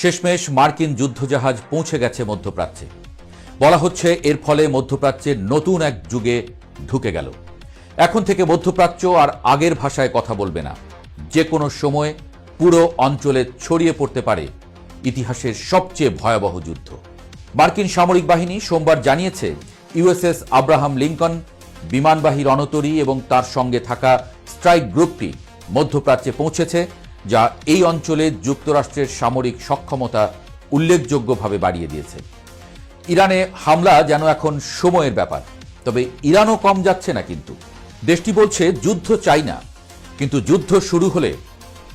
শেষমেশ মার্কিন যুদ্ধজাহাজ পৌঁছে গেছে মধ্যপ্রাচ্যে। বলা হচ্ছে এর ফলে মধ্যপ্রাচ্যের নতুন এক যুগে ঢুকে গেল। এখন থেকে মধ্যপ্রাচ্য আর আগের ভাষায় কথা বলবে না। যে কোনো সময় পুরো অঞ্চলে ছড়িয়ে পড়তে পারে ইতিহাসের সবচেয়ে ভয়াবহ যুদ্ধ। মার্কিন সামরিক বাহিনী সোমবার জানিয়েছে ইউএসএস আব্রাহাম লিঙ্কন বিমানবাহী রণতরী এবং তার সঙ্গে থাকা স্ট্রাইক গ্রুপটি মধ্যপ্রাচ্যে পৌঁছেছে, যা এই অঞ্চলে যুক্তরাষ্ট্রের সামরিক সক্ষমতা উল্লেখযোগ্যভাবে বাড়িয়ে দিয়েছে। ইরানে হামলা যেন এখন সময়ের ব্যাপার। তবে ইরানও কম যাচ্ছে না, কিন্তু দেশটি বলছে যুদ্ধ চাই না, কিন্তু যুদ্ধ শুরু হলে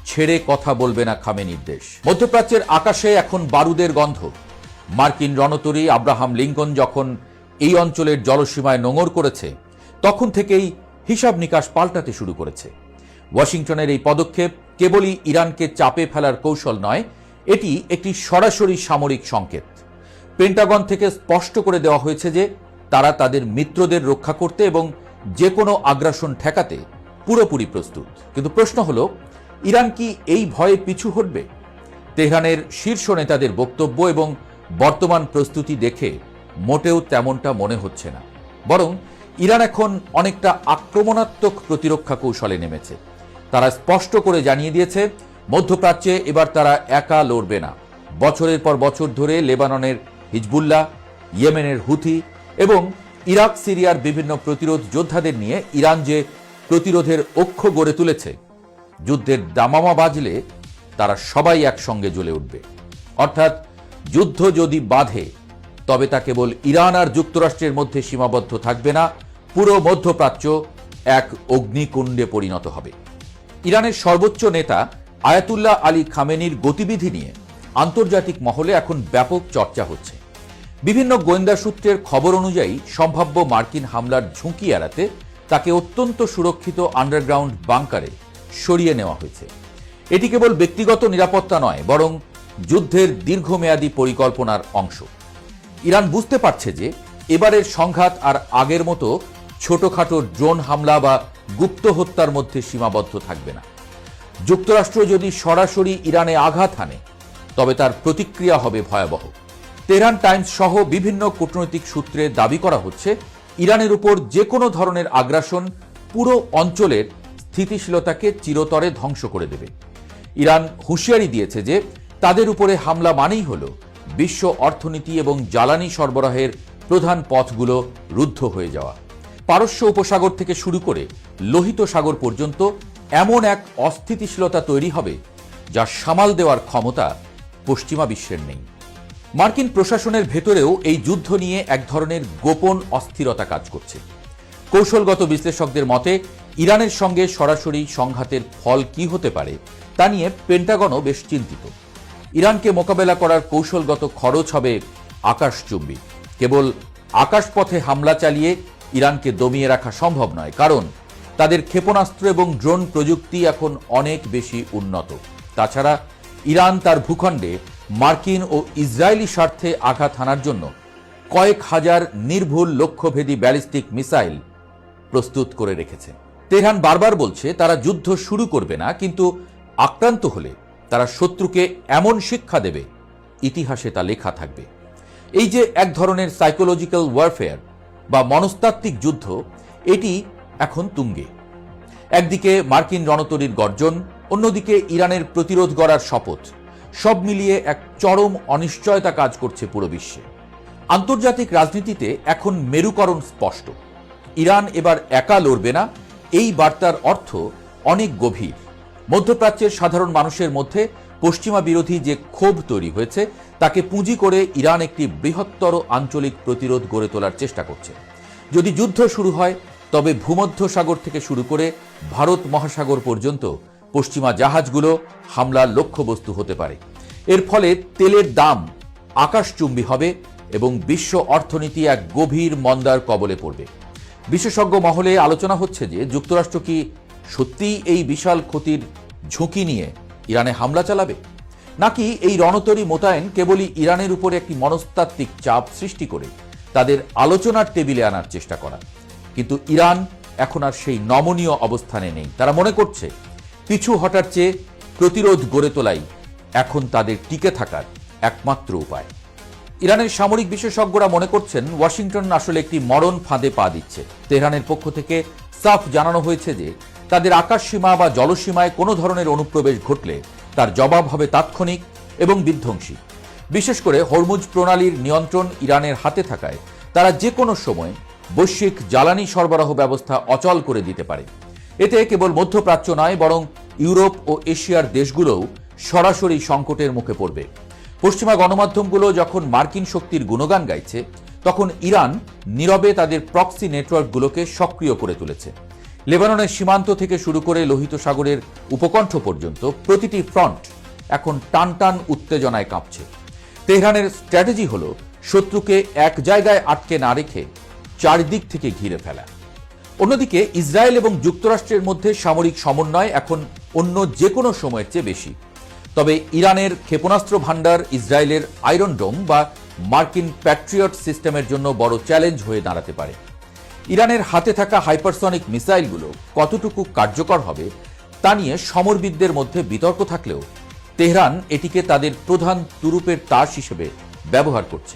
ছেড়ে কথা বলবে না খামেনির দেশ। মধ্যপ্রাচ্যের আকাশে এখন বারুদের গন্ধ। মার্কিন রণতরী আব্রাহাম লিঙ্কন যখন এই অঞ্চলের জলসীমায় নোঙর করেছে, তখন থেকেই হিসাব নিকাশ পাল্টাতে শুরু করেছে। ওয়াশিংটনের এই পদক্ষেপ কেবলই ইরানকে চাপে ফেলার কৌশল নয়, এটি একটি সরাসরি সামরিক সংকেত। পেন্টাগন থেকে স্পষ্ট করে দেওয়া হয়েছে যে তারা তাদের মিত্রদের রক্ষা করতে এবং যে কোনো আগ্রাসন ঠেকাতে পুরোপুরি প্রস্তুত। কিন্তু প্রশ্ন হলো, ইরান কি এই ভয়ে পিছু হটবে? তেহরানের শীর্ষ নেতাদের বক্তব্য এবং বর্তমান প্রস্তুতি দেখে মোটেও তেমনটা মনে হচ্ছে না। বরং ইরান এখন অনেকটা আক্রমণাত্মক প্রতিরক্ষা কৌশলে নেমেছে। তারা স্পষ্ট করে জানিয়ে দিয়েছে মধ্যপ্রাচ্যে এবার তারা একা লড়বে না। বছরের পর বছর ধরে লেবাননের হিজবুল্লাহ, ইয়েমেনের হুথি এবং ইরাক সিরিয়ার বিভিন্ন প্রতিরোধ যোদ্ধাদের নিয়ে ইরান যে প্রতিরোধের অক্ষ গড়ে তুলেছে, যুদ্ধের দামামা বাজলে তারা সবাই একসঙ্গে জ্বলে উঠবে। অর্থাৎ যুদ্ধ যদি বাধে, তবে তা কেবল ইরান আর যুক্তরাষ্ট্রের মধ্যে সীমাবদ্ধ থাকবে না, পুরো মধ্যপ্রাচ্য এক অগ্নিকুণ্ডে পরিণত হবে। ইরানের সর্বোচ্চ নেতা আয়াতুল্লাহ আলী খামেনির গতিবিধি নিয়ে আন্তর্জাতিক মহলে এখন ব্যাপক চর্চা হচ্ছে। বিভিন্ন গোয়েন্দা সূত্রের খবর অনুযায়ী সম্ভাব্য মার্কিন হামলার ঝুঁকি এড়াতে তাকে অত্যন্ত সুরক্ষিত আন্ডারগ্রাউন্ড বাংকারে সরিয়ে নেওয়া হয়েছে। এটি কেবল ব্যক্তিগত নিরাপত্তা নয়, বরং যুদ্ধের দীর্ঘমেয়াদী পরিকল্পনার অংশ। ইরান বুঝতে পারছে যে এবারের সংঘাত আর আগের মতো ছোটখাটো ড্রোন হামলা বা গুপ্ত হত্যার মধ্যে সীমাবদ্ধ থাকবে না। যুক্তরাষ্ট্র যদি সরাসরি ইরানে আঘাত হানে, তবে তার প্রতিক্রিয়া হবে ভয়াবহ। তেহরান টাইমস সহ বিভিন্ন কূটনৈতিক সূত্রে দাবি করা হচ্ছে ইরানের উপর যে কোনো ধরনের আগ্রাসন পুরো অঞ্চলের স্থিতিশীলতাকে চিরতরে ধ্বংস করে দেবে। ইরান হুঁশিয়ারি দিয়েছে যে তাদের উপরে হামলা মানেই হল বিশ্ব অর্থনীতি এবং জ্বালানি সরবরাহের প্রধান পথগুলো রুদ্ধ হয়ে যাওয়া। পারস্য উপসাগর থেকে শুরু করে লোহিত সাগর পর্যন্ত এমন এক অস্থিতিশীলতা তৈরি হবে যা সামাল দেওয়ার ক্ষমতা পশ্চিমা বিশ্বের নেই। মার্কিন প্রশাসনের ভেতরেও এই যুদ্ধ নিয়ে এক ধরনের গোপন অস্থিরতা কাজ করছে। কৌশলগত বিশ্লেষকদের মতে ইরানের সঙ্গে সরাসরি সংঘাতের ফল কি হতে পারে তা নিয়ে পেন্টাগনও বেশ চিন্তিত। ইরানকে মোকাবেলা করার কৌশলগত খরচ হবে আকাশচুম্বী। কেবল আকাশপথে হামলা চালিয়ে ইরানকে দমিয়ে রাখা সম্ভব নয়, কারণ তাদের ক্ষেপণাস্ত্র এবং ড্রোন প্রযুক্তি এখন অনেক বেশি উন্নত। তাছাড়া ইরান তার ভূখণ্ডে মার্কিন ও ইসরায়েলি স্বার্থে আঘাত হানার জন্য কয়েক হাজার নির্ভুল লক্ষ্যভেদী ব্যালিস্টিক মিসাইল প্রস্তুত করে রেখেছে। তেহরান বারবার বলছে তারা যুদ্ধ শুরু করবে না, কিন্তু আক্রান্ত হলে তারা শত্রুকে এমন শিক্ষা দেবে ইতিহাসে তা লেখা থাকবে। এই যে এক ধরনের সাইকোলজিক্যাল ওয়ারফেয়ার বা মনস্তাত্ত্বিক যুদ্ধ, এটি এখন তুঙ্গে। একদিকে মার্কিন রণতরীর গর্জন, অন্যদিকে ইরানের প্রতিরোধ গড়ার শপথ, সব মিলিয়ে এক চরম অনিশ্চয়তা কাজ করছে পুরো বিশ্বে। আন্তর্জাতিক রাজনীতিতে এখন মেরুকরণ স্পষ্ট। ইরান এবার একা লড়বে না, এই বার্তার অর্থ অনেক গভীর। মধ্যপ্রাচ্যের সাধারণ মানুষের মধ্যে পশ্চিমা বিরোধী যে ক্ষোভ তৈরি হয়েছে, তাকে পুঁজি করে ইরান একটি বৃহত্তর আঞ্চলিক প্রতিরোধ গড়ে তোলার চেষ্টা করছে। যদি যুদ্ধ শুরু হয়, তবে ভূমধ্যসাগর থেকে শুরু করে ভারত মহাসাগর পর্যন্ত পশ্চিমা জাহাজগুলো হামলার লক্ষ্যবস্তু হতে পারে। এর ফলে তেলের দাম আকাশচুম্বী হবে এবং বিশ্ব অর্থনীতি এক গভীর মন্দার কবলে পড়বে। বিশেষজ্ঞ মহলে আলোচনা হচ্ছে যে যুক্তরাষ্ট্র কি সত্যিই এই বিশাল ক্ষতির ঝুঁকি নিয়ে ইরানে হামলা চালাবে, নাকি এই রণতরী মোতায়েন কেবলই ইরানের উপরে একটি মনস্তাত্ত্বিক চাপ সৃষ্টি করে তাদের আলোচনার টেবিলে আনার চেষ্টা করা। কিন্তু ইরান এখন আর সেই নমনীয় অবস্থানে নেই। তারা মনে করছে পিছু হটার চেয়ে প্রতিরোধ গড়ে তোলাই এখন তাদের টিকে থাকার একমাত্র উপায়। ইরানের সামরিক বিশেষজ্ঞরা মনে করছেন ওয়াশিংটন আসলে একটি মরণ ফাঁদে পা দিচ্ছে। তেহরানের পক্ষ থেকে সাফ জানানো হয়েছে যে তাদের আকাশসীমা বা জলসীমায় কোনো ধরনের অনুপ্রবেশ ঘটলে তার জবাব হবে তাৎক্ষণিক এবং বিধ্বংসী। বিশেষ করে হরমুজ প্রণালীর নিয়ন্ত্রণ ইরানের হাতে থাকায় তারা যে কোনো সময় বৈশ্বিক জ্বালানি সরবরাহ ব্যবস্থা অচল করে দিতে পারে। এতে কেবল মধ্যপ্রাচ্য নয়, বরং ইউরোপ ও এশিয়ার দেশগুলোও সরাসরি সংকটের মুখে পড়বে। পশ্চিমা গণমাধ্যমগুলো যখন মার্কিন শক্তির গুণগান গাইছে, তখন ইরান নীরবে তাদের প্রক্সি নেটওয়ার্কগুলোকে সক্রিয় করে তুলেছে। লেবাননের সীমান্ত থেকে শুরু করে লোহিত সাগরের উপকণ্ঠ পর্যন্ত প্রতিটি ফ্রন্ট এখন টানটান উত্তেজনায় কাঁপছে। তেহরানের স্ট্র্যাটেজি হল শত্রুকে এক জায়গায় আটকে না রেখে চারদিক থেকে ঘিরে ফেলা। অন্যদিকে ইসরায়েল এবং যুক্তরাষ্ট্রের মধ্যে সামরিক সমন্বয় এখন অন্য যে কোনো সময়ের চেয়ে বেশি। তবে ইরানের ক্ষেপণাস্ত্র ভান্ডার ইসরায়েলের আয়রন ডোম বা মার্কিন প্যাট্রিয়ট সিস্টেমের জন্য বড় চ্যালেঞ্জ হয়ে দাঁড়াতে পারে। ইরানের হাতে থাকা হাইপারসনিক মিসাইলগুলো কতটুকু কার্যকর হবে তা নিয়ে সমরবিদদের মধ্যে বিতর্ক থাকলেও তেহরান এটিকে তাদের প্রধান তুরুপের তাস হিসেবে ব্যবহার করছে।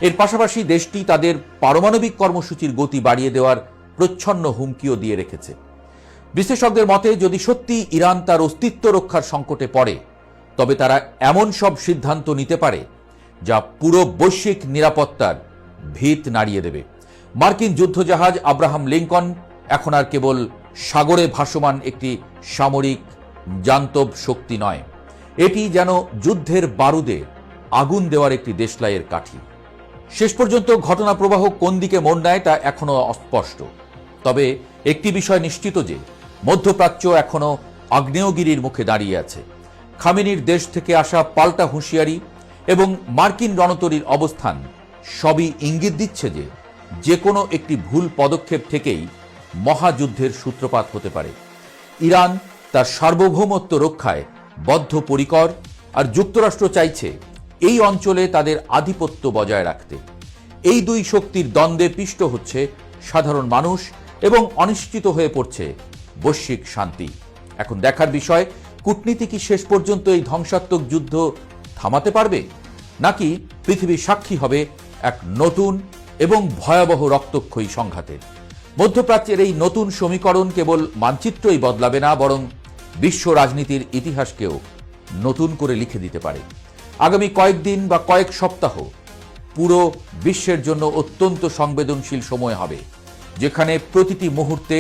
এর পাশাপাশি দেশটি তাদের পারমাণবিক কর্মসূচির গতি বাড়িয়ে দেওয়ার প্রচ্ছন্ন হুমকিও দিয়ে রেখেছে। বিশ্লেষকদের মতে যদি সত্যি ইরান তার অস্তিত্ব রক্ষার সংকটে পড়ে, তবে তারা এমন সব সিদ্ধান্ত নিতে পারে যা পুরো বৈশ্বিক নিরাপত্তার ভিত নাড়িয়ে দেবে। মার্কিন যুদ্ধজাহাজ আব্রাহাম লিঙ্কন এখন আর কেবল সাগরে ভাসমান একটি সামরিক জান্তব শক্তি নয়, এটি যেন যুদ্ধের বারুদে আগুন দেওয়ার একটি দেশলাইয়ের কাঠি। শেষ পর্যন্ত ঘটনা প্রবাহ কোন দিকে মোড় নেয় তা এখনো অস্পষ্ট। তবে একটি বিষয় নিশ্চিত যে মধ্যপ্রাচ্য এখনো আগ্নেয়গিরির মুখে দাঁড়িয়ে আছে। খামেনির দেশ থেকে আসা পাল্টা হুঁশিয়ারি এবং মার্কিন রণতরীর অবস্থান সবই ইঙ্গিত দিচ্ছে যে কোনো একটি ভুল পদক্ষেপ থেকেই মহাযুদ্ধের সূত্রপাত হতে পারে। ইরান তার সার্বভৌমত্ব রক্ষায় বদ্ধপরিকর, আর যুক্তরাষ্ট্র চাইছে এই অঞ্চলে তাদের আধিপত্য বজায় রাখতে। এই দুই শক্তির দ্বন্দ্বে পিষ্ট হচ্ছে সাধারণ মানুষ এবং অনিশ্চিত হয়ে পড়ছে বৈশ্বিক শান্তি। এখন দেখার বিষয়, কূটনীতি কি শেষ পর্যন্ত এই ধ্বংসাত্মক যুদ্ধ থামাতে পারবে, নাকি পৃথিবী সাক্ষী হবে এক নতুন এবং ভয়াবহ রক্তক্ষয়ী সংঘাতের। মধ্যপ্রাচ্যের এই নতুন সমীকরণ কেবল মানচিত্রই বদলাবে না, বরং বিশ্ব রাজনীতির ইতিহাসকেও নতুন করে লিখে দিতে পারে। আগামী কয়েকদিন বা কয়েক সপ্তাহ পুরো বিশ্বের জন্য অত্যন্ত সংবেদনশীল সময় হবে, যেখানে প্রতিটি মুহূর্তে